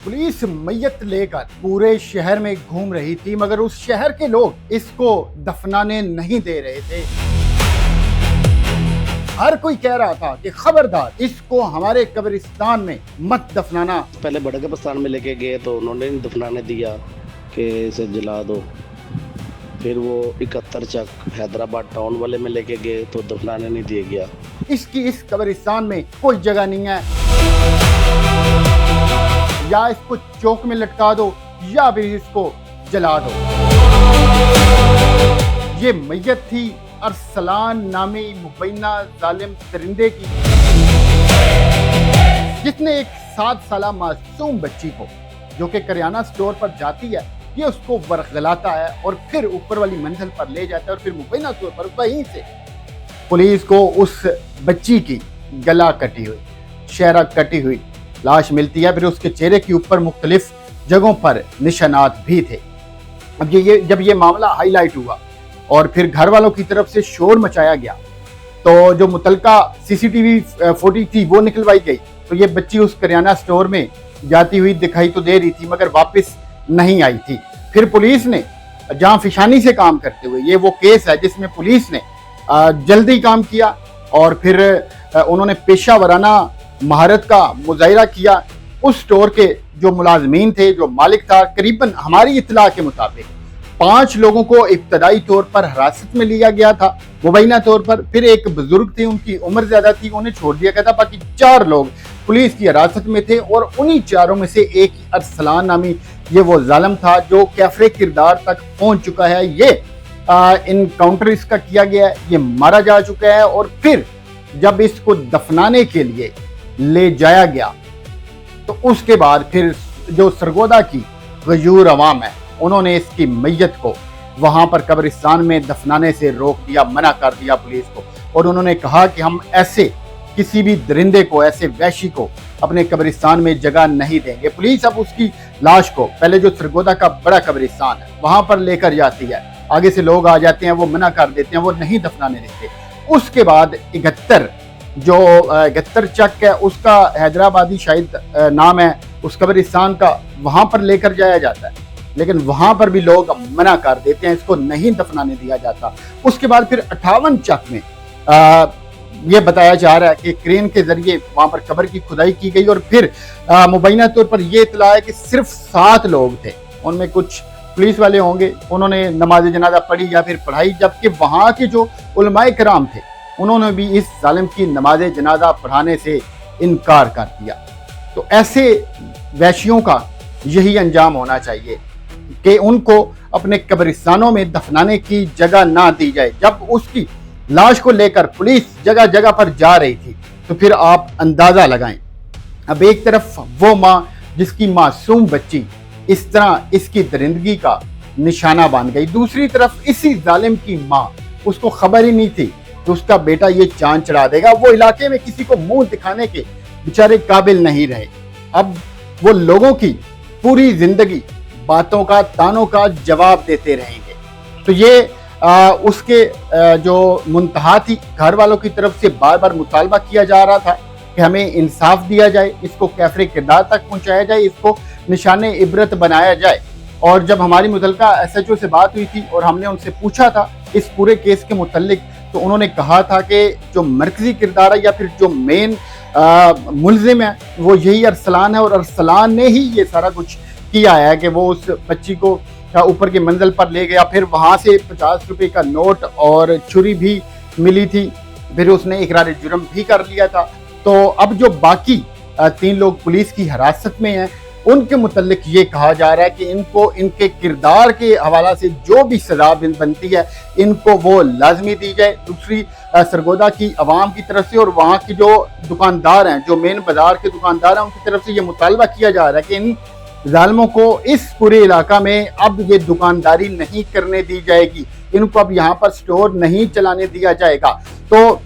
Police मैयत लेकर पूरे शहर में घूम रही थी, मगर उस शहर के लोग इसको दफनाने नहीं दे रहे थे। हर कोई कह रहा था कि खबरदार इसको हमारे कब्रिस्तान में मत दफनाना। पहले बड़े कब्रिस्तान में लेके गए तो उन्होंने नहीं दफनाने दिया कि इसे जला दो। फिर वो 71 चक हैदराबाद टाउन वाले में लेके गए तो दफनाने नहीं दिया गया। इसकी इस कब्रिस्तान में कोई जगह नहीं है, या इसको चौक में लटका दो या फिर इसको जला दो। ये मैयत थी अरसलान नामी मुबैना जालिम परिंदे की, जिसने एक 7 साला मासूम बच्ची को, जो कि करियाना स्टोर पर जाती है, ये उसको वरगलाता है और फिर ऊपर वाली मंजिल पर ले जाता है और फिर मुबैना स्टोर पर वहीं से पुलिस को उस बच्ची की गला कटी हुई, चेहरा कटी हुई लाश मिलती है। फिर उसके चेहरे के ऊपर मुख्तलिफ जगहों पर निशानात भी थे। अब जब ये मामला हाईलाइट हुआ और फिर घर वालों की तरफ से शोर मचाया गया, तो जो मुतलका सीसीटीवी फुटेज थी वो निकलवाई गई। तो ये बच्ची उस करियाना स्टोर में जाती हुई दिखाई तो दे रही थी, मगर वापस नहीं आई थी। फिर पुलिस ने जहां फिशानी से काम करते हुए, ये वो केस है जिसमें पुलिस ने जल्दी काम किया और फिर उन्होंने पेशा वराना महारत का मुजाहिरा किया। उस स्टोर के जो मुलाजमीन थे, जो मालिक था, करीबन हमारी इत्तला के मुताबिक 5 लोगों को इब्तदाई तौर पर हिरासत में लिया गया था मुबैना तौर पर। फिर एक बुजुर्ग थे, उनकी उम्र ज्यादा थी, उन्हें छोड़ दिया गया था। बाकी 4 लोग पुलिस की हिरासत में थे और उन्हीं 4 में से एक अरसलान नामी ये वो जालिम था जो कैफरे किरदार तक पहुंच चुका है। ये इनकाउंटर इसका किया गया है, ये मारा जा चुका है। और फिर जब इसको दफनाने के लिए ले जाया गया तो उसके बाद फिर जो सरगोदा की गयूर अवाम है, उन्होंने इसकी मैयत को वहां पर कब्रिस्तान में दफनाने से रोक दिया, मना कर दिया पुलिस को। और उन्होंने कहा कि हम ऐसे किसी भी दरिंदे को, ऐसे वहशी को अपने कब्रिस्तान में जगह नहीं देंगे। पुलिस अब उसकी लाश को पहले जो सरगोदा का बड़ा कब्रिस्तान है वहां पर लेकर जाती है, आगे से लोग आ जाते हैं, वो मना कर देते हैं, वो नहीं दफनाने देते। उसके बाद 71 चक है, उसका हैदराबादी शायद नाम है उस कब्रिस्तान का, वहां पर लेकर जाया जाता है, लेकिन वहां पर भी लोग मना कर देते हैं, इसको नहीं दफनाने दिया जाता। उसके बाद फिर 58 चक में ये बताया जा रहा है कि क्रेन के जरिए वहां पर कब्र की खुदाई की गई और फिर मुबैना तौर पर यह इत्तला है कि सिर्फ 7 लोग थे, उनमें कुछ पुलिस वाले होंगे, उन्होंने नमाज जनाजा पढ़ी या फिर पढ़ाई, जबकि वहां के जो उलमाए कराम थे उन्होंने भी इस जालिम की नमाज जनाजा पढ़ाने से इनकार कर दिया। तो ऐसे वहशियों का यही अंजाम होना चाहिए कि उनको अपने कब्रिस्तानों में दफनाने की जगह ना दी जाए। जब उसकी लाश को लेकर पुलिस जगह जगह पर जा रही थी तो फिर आप अंदाजा लगाएं, अब एक तरफ वो माँ जिसकी मासूम बच्ची इस तरह इसकी दरिंदगी का निशाना बन गई, दूसरी तरफ इसी जालिम की माँ, उसको खबर ही नहीं थी कि उसका बेटा ये चांद चढ़ा देगा। वो इलाके में किसी को मुंह दिखाने के बेचारे काबिल नहीं रहे। अब वो लोगों की पूरी जिंदगी बातों का, तानों का जवाब देते रहेंगे। तो ये उसके जो मुंतहा थी, घर वालों की तरफ से बार बार मुतालबा किया जा रहा था कि हमें इंसाफ दिया जाए, इसको कैफरे किरदार तक पहुंचाया जाए, इसको निशाने इबरत बनाया जाए। और जब हमारी मुतलका SHO से बात हुई थी और हमने उनसे पूछा था इस पूरे केस के मुतल्लिक, तो उन्होंने कहा था कि जो मरकजी किरदार है या फिर जो मेन मुलजिम है वो यही अरसलान है, और अरसलान ने ही ये सारा कुछ किया है कि वो उस बच्ची को ऊपर की मंजिल पर ले गया, फिर वहां से 50 रुपए का नोट और छुरी भी मिली थी, फिर उसने इकरार जुर्म भी कर लिया था। तो अब जो बाकी 3 लोग पुलिस की हिरासत में हैं, उनके मुतल्लिक ये कहा जा रहा है कि इनको इनके किरदार के हवाला से जो भी सजा बनती है इनको वो लाजमी दी जाए। दूसरी सरगोदा की आवाम की तरफ से और वहाँ की जो दुकानदार हैं, जो मेन बाजार के दुकानदार हैं, उनकी तरफ से ये मुतालबा किया जा रहा है कि इन जालिमों को इस पूरे इलाका में अब ये दुकानदारी नहीं करने दी जाएगी, इनको अब यहाँ पर स्टोर नहीं चलाने दिया जाएगा। तो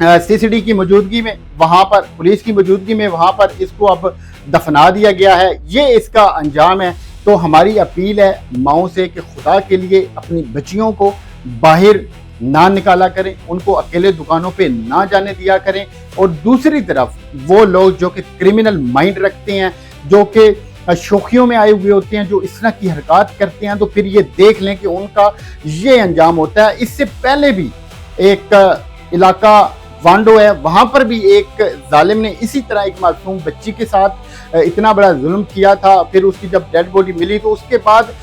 CCD की मौजूदगी में वहाँ पर, पुलिस की मौजूदगी में वहाँ पर इसको अब दफना दिया गया है। ये इसका अंजाम है। तो हमारी अपील है माओं से कि खुदा के लिए अपनी बच्चियों को बाहर ना निकाला करें, उनको अकेले दुकानों पे ना जाने दिया करें। और दूसरी तरफ वो लोग जो कि क्रिमिनल माइंड रखते हैं, जो कि शौकियों में आए हुए होते हैं, जो इस तरह की हरकत करते हैं, तो फिर ये देख लें कि उनका ये अंजाम होता है। इससे पहले भी एक इलाका वांडो है, वहाँ पर भी एक जालिम ने इसी तरह एक मासूम बच्ची के साथ इतना बड़ा जुल्म किया था। फिर उसकी जब डेड बॉडी मिली तो उसके बाद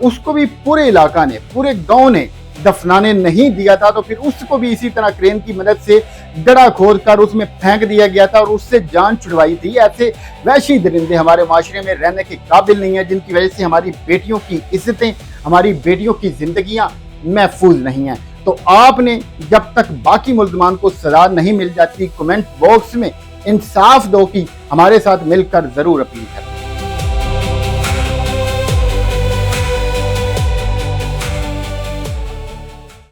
उसको भी पूरे इलाका ने, पूरे गांव ने दफनाने नहीं दिया था, तो फिर उसको भी इसी तरह क्रेन की मदद से गड़ा खोद कर उसमें फेंक दिया गया था और उससे जान छुड़वाई थी। ऐसे वहशी दरिंदे हमारे माशरे में रहने के काबिल नहीं है, जिनकी वजह से हमारी बेटियों की इज्जतें, हमारी बेटियों की जिंदगियां महफूज नहीं हैं। तो आपने जब तक बाकी मुल्ज़मान को सजा नहीं मिल जाती, कमेंट बॉक्स में इंसाफ दो की हमारे साथ मिलकर जरूर अपील करें।